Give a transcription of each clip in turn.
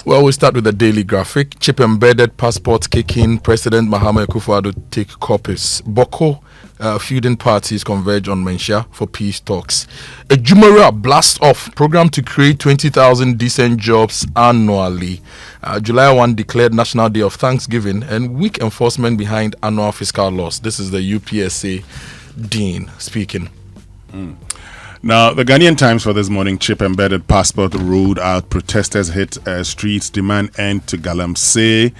Well, we start with the daily graphic. Chip-embedded passports kick in. President Mahama Akufo-Addo take copies. Boko feuding parties converge on Mensia for peace talks. A Jumara blast off program to create 20,000 decent jobs annually. July 1 declared National Day of Thanksgiving and weak enforcement behind annual fiscal loss. This is the UPSA Dean speaking. Now, the Ghanaian Times for this morning, chip-embedded passport rolled out. Protesters hit streets, demand end to Galamsey.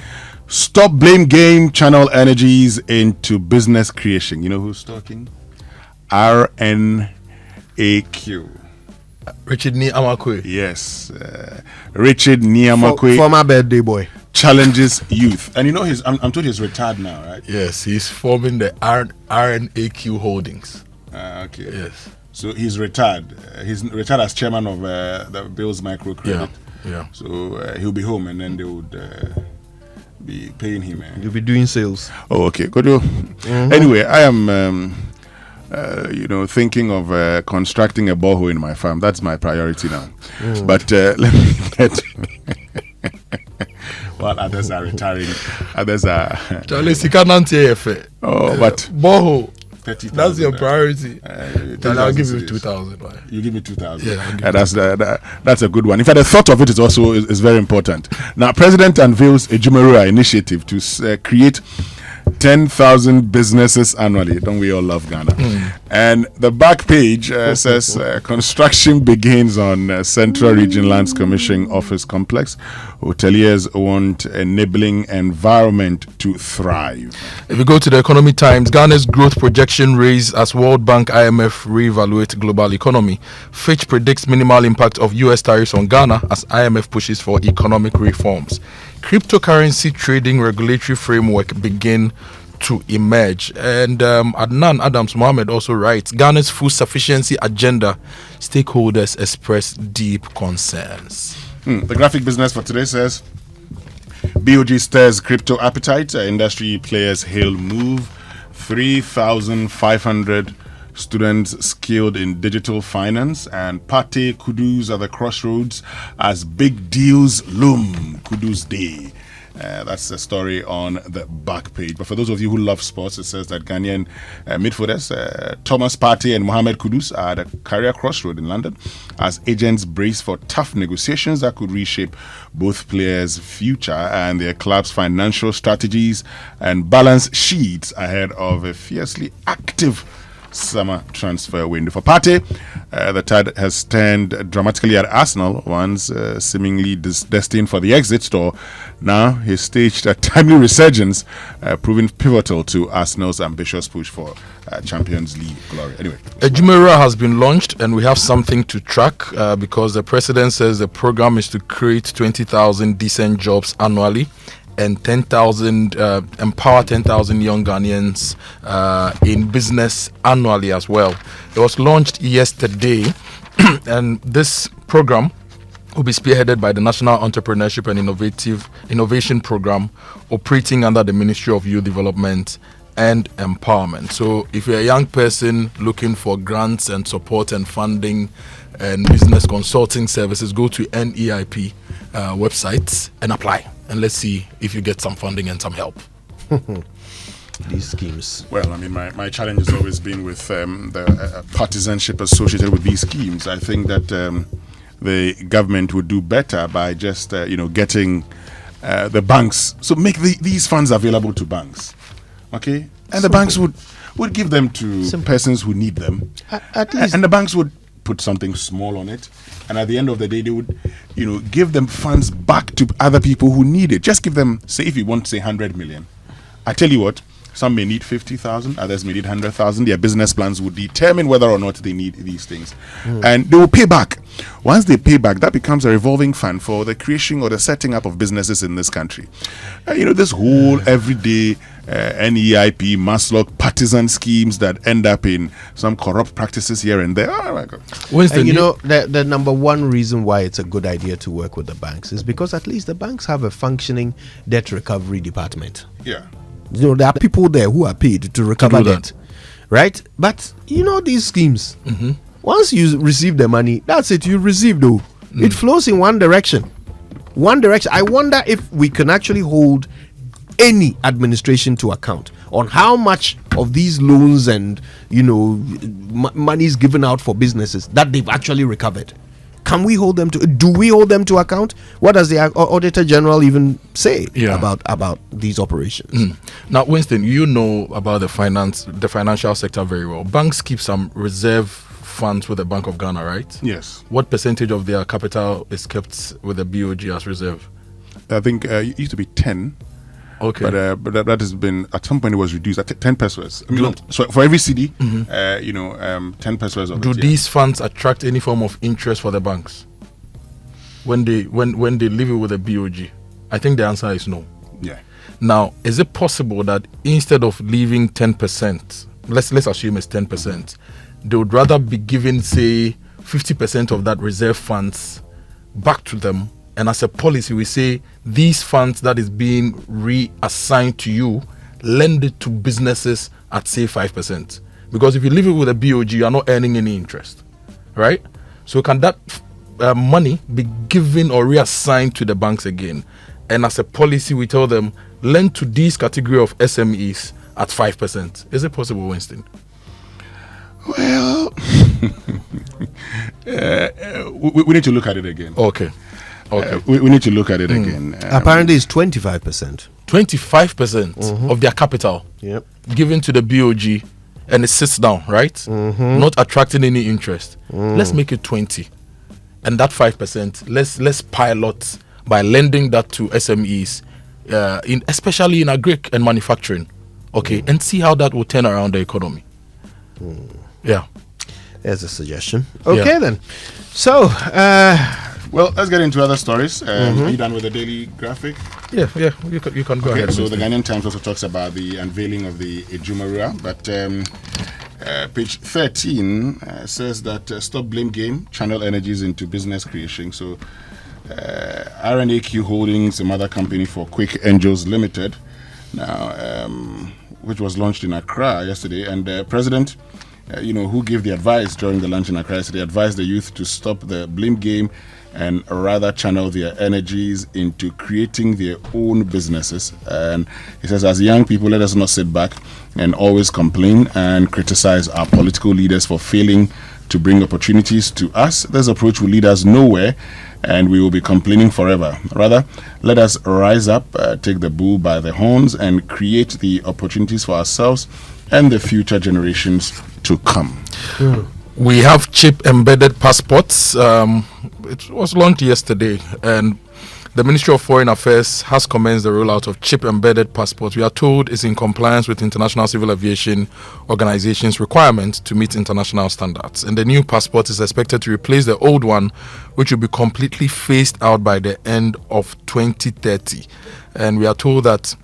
Stop blame game, channel energies into business creation. You know who's talking? RNAQ. Richard Niamakwe. Yes. Richard Niamakwe. Former birthday boy. Challenges youth. And you know, I'm told he's retired now, right? Yes, he's forming the RNAQ Holdings. Okay. Yes. So he's retired. He's retired as chairman of the Bills Microcredit. Yeah. So he'll be home, and then they would be paying him. You'll be doing sales. Oh, okay. Good. Anyway, I am, thinking of constructing a borehole in my farm. That's my priority now. But let me get. While others are retiring, others are. But borehole. 30,000. That's your priority. I'll give you 2,000. You give me 2,000. Yeah, that's a good one. In fact, the thought of it is very important. Now, President unveils a Jumeirah initiative to create 10,000 businesses annually. Don't we all love Ghana? And the back page says construction begins on Central Region Lands Commission Office Complex. Hoteliers want a enabling environment to thrive. If you go to the Economy Times, Ghana's growth projection raised as World Bank IMF reevaluate global economy. Fitch predicts minimal impact of US tariffs on Ghana as IMF pushes for economic reforms. Cryptocurrency trading regulatory framework begin to emerge. And Adnan Adams Mohammed also writes, Ghana's food sufficiency agenda, stakeholders express deep concerns. The graphic business for today says, BOG stirs crypto appetite. Industry players hail move. 3,500 students skilled in digital finance, and Pate Kudus at the crossroads as big deals loom. Kudus Day. That's the story on the back page. But for those of you who love sports, it says that Ghanaian midfielders Thomas Partey and Mohamed Kudus are at a career crossroad in London as agents brace for tough negotiations that could reshape both players' future and their club's financial strategies and balance sheets ahead of a fiercely active summer transfer window. For Partey, the tide has turned dramatically at Arsenal, once seemingly destined for the exit store. Now he staged a timely resurgence, proving pivotal to Arsenal's ambitious push for Champions League glory. Anyway, a Jumeirah has been launched, and we have something to track because the president says the program is to create 20,000 decent jobs annually and 10,000 empower 10,000 young Ghanaians in business annually as well. It was launched yesterday, and this program will be spearheaded by the National Entrepreneurship and Innovation Program, operating under the Ministry of Youth Development and Empowerment. So if you're a young person looking for grants and support and funding and business consulting services, go to NEIP website and apply. And let's see if you get some funding and some help. These schemes. Well, I mean, my challenge has always been with the partisanship associated with these schemes. I think that the government would do better by just, getting the banks. So make these funds available to banks. Okay? And the banks would give them to persons who need them. At least. And the banks would put something small on it. And at the end of the day, they would, give them funds back to other people who need it. Just give them, say, if you want, say, 100 million. I tell you what, some may need 50,000, others may need 100,000. Their business plans would determine whether or not they need these things. And they will pay back. Once they pay back, that becomes a revolving fund for the creation or the setting up of businesses in this country. This whole everyday NEIP, Maslow, partisan schemes that end up in some corrupt practices here and there. Oh my God. The number one reason why it's a good idea to work with the banks is because at least the banks have a functioning debt recovery department. Yeah. There are people there who are paid to recover debt, right? But these schemes, once you receive the money, that's it. You receive though. It flows in one direction. one direction. I wonder if we can actually hold any administration to account on how much of these loans and monies given out for businesses that they've actually recovered. Can we hold them to? Do we hold them to account? What does the Auditor General even say about these operations? Now, Winston, you know about the financial sector very well. Banks keep some reserve funds with the Bank of Ghana, right? Yes. What percentage of their capital is kept with the BOG as reserve? I think it used to be 10. Okay. But that has been, at some point it was reduced at 10 pesos. So for every CD, 10 pesos of Do these funds attract any form of interest for the banks when they leave it with the BOG? I think the answer is no. Yeah. Now, is it possible that instead of leaving 10%, let's assume it's 10%, they would rather be giving, say, 50% of that reserve funds back to them? And as a policy, we say these funds that is being reassigned to you, lend it to businesses at, say, 5%. Because if you leave it with a BOG, you are not earning any interest, right? So can that money be given or reassigned to the banks again? And as a policy, we tell them, lend to these category of SMEs at 5%. Is it possible, Winston? Well, we need to look at it again. Okay. We need to look at it again. Apparently, it's 25%. 25% of their capital given to the BOG, and it sits down, right? Not attracting any interest. Let's make it 20, and that 5%. Let's pilot by lending that to SMEs, especially in agri and manufacturing. Okay, and see how that will turn around the economy. Yeah, there's a suggestion. Okay, then. So. Well, let's get into other stories. Are you done with the daily graphic? Yeah, you can go ahead. So the Ghanaian Times also talks about the unveiling of the Ejumariwa, but page 13 says that stop blame game, channel energies into business creation. So RNAQ Holdings, a mother company for Quick Angels Limited, now which was launched in Accra yesterday, and the president, who gave the advice during the lunch in Accra yesterday, advised the youth to stop the blame game and rather channel their energies into creating their own businesses. And he says, as young people, let us not sit back and always complain and criticize our political leaders for failing to bring opportunities to us. This approach will lead us nowhere, and we will be complaining forever. Rather, let us rise up, take the bull by the horns, and create the opportunities for ourselves and the future generations to come. We have chip-embedded passports. It was launched yesterday, and the Ministry of Foreign Affairs has commenced the rollout of chip-embedded passports. We are told it's in compliance with International Civil Aviation Organization's requirements to meet international standards. And the new passport is expected to replace the old one, which will be completely phased out by the end of 2030. And we are told that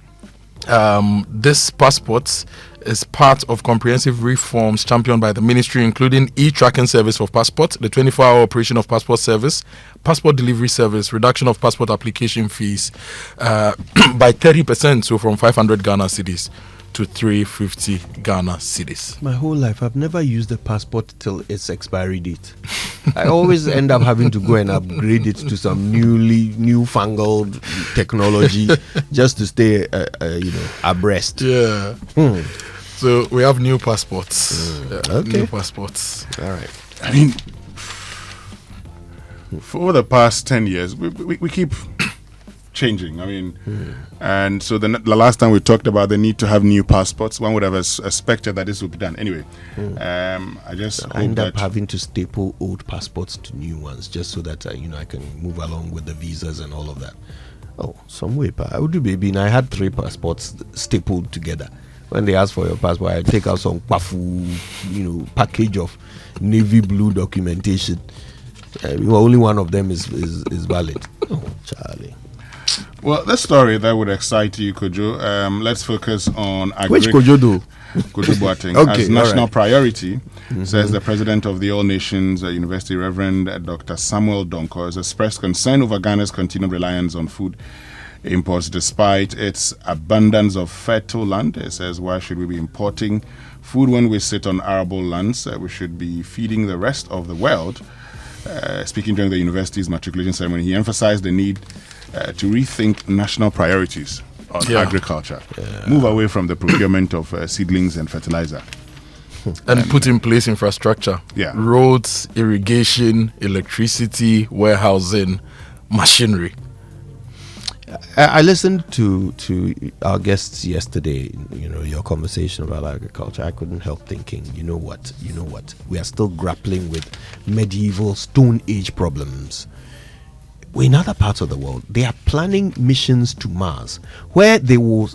this passport is part of comprehensive reforms championed by the ministry, including e-tracking service of passport, the 24-hour operation of passport service, passport delivery service, reduction of passport application fees by 30%, so from 500 Ghana cedis to 350 Ghana cedis. My whole life, I've never used a passport till its expiry date. I always end up having to go and upgrade it to some newfangled technology just to stay, abreast. Yeah. So we have new passports. Okay. New passports. All right. I mean, for the past 10 years, we keep changing. I mean, and so the last time we talked about the need to have new passports, one would have expected that this would be done. Anyway, I just I end up having to staple old passports to new ones just so that I can move along with the visas and all of that. Oh, some way, I would do, baby. And I had 3 passports stapled together. When they ask for your passport, I take out some package of navy blue documentation. Only one of them is valid. Oh, Charlie. Well, the story that would excite you, Kojo. Let's focus on which Kojo do? Kojo Boateng Okay, as national right. priority, says the president of the All Nations University, Reverend Dr. Samuel Donko, has expressed concern over Ghana's continued reliance on food imports despite its abundance of fertile land. It says, why should we be importing food when we sit on arable lands? We should be feeding the rest of the world. Speaking during the university's matriculation ceremony, he emphasized the need to rethink national priorities on Yeah. agriculture. Move away from the procurement of seedlings and fertilizer. And put in place infrastructure. Yeah. Roads, irrigation, electricity, warehousing, machinery. I listened to our guests yesterday, your conversation about agriculture. I couldn't help thinking, you know what? We are still grappling with medieval Stone Age problems. In other parts of the world, they are planning missions to Mars where they will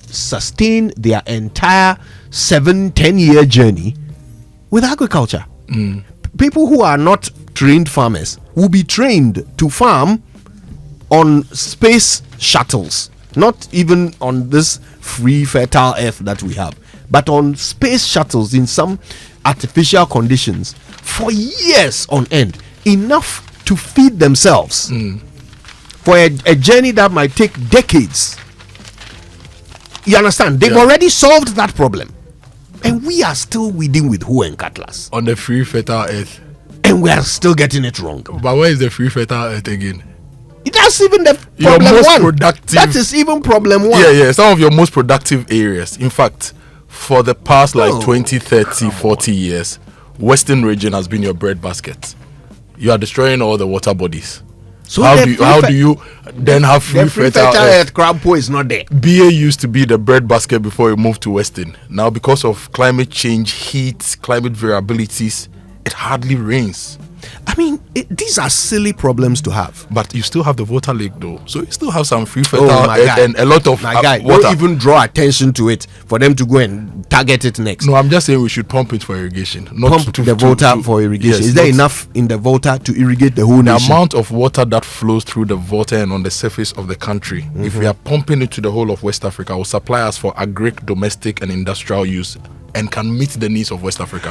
sustain their entire 7-10 year journey with agriculture. People who are not trained farmers will be trained to farm on space shuttles, not even on this free fertile earth that we have, but on space shuttles in some artificial conditions for years on end, enough to feed themselves for a journey that might take decades. You understand? They've already solved that problem, and we are still weeding with hoe and cutlass, On the free fertile earth. and we are still getting it wrong. But where is the free fertile earth again? That's even the Your problem most one. productive- That is even problem one. Yeah, some of your most productive areas. In fact, for the past 20, 30, 40 years, Western region has been your bread basket. You are destroying all the water bodies. So how the do you, free how fer- do you then have free The free fertile fertile earth? earth crab pole is not there. BA used to be the bread basket before it moved to Western. Now, because of climate change, heat, climate variabilities, it hardly rains. I mean, these are silly problems to have. But you still have the water lake, though. So you still have some free fertile Oh, my earth guy. and a lot of My guy, water. don't even draw attention to it for them to go and target it next. No, I'm just saying we should pump it for irrigation. Not Pump to, the to- Volta to- for irrigation. Yes, Is there not- enough in the Volta to irrigate the whole The nation? amount of water that flows through the Volta and on the surface of the country, if we are pumping it to the whole of West Africa, will supply us for agric, domestic, and industrial use and can meet the needs of West Africa.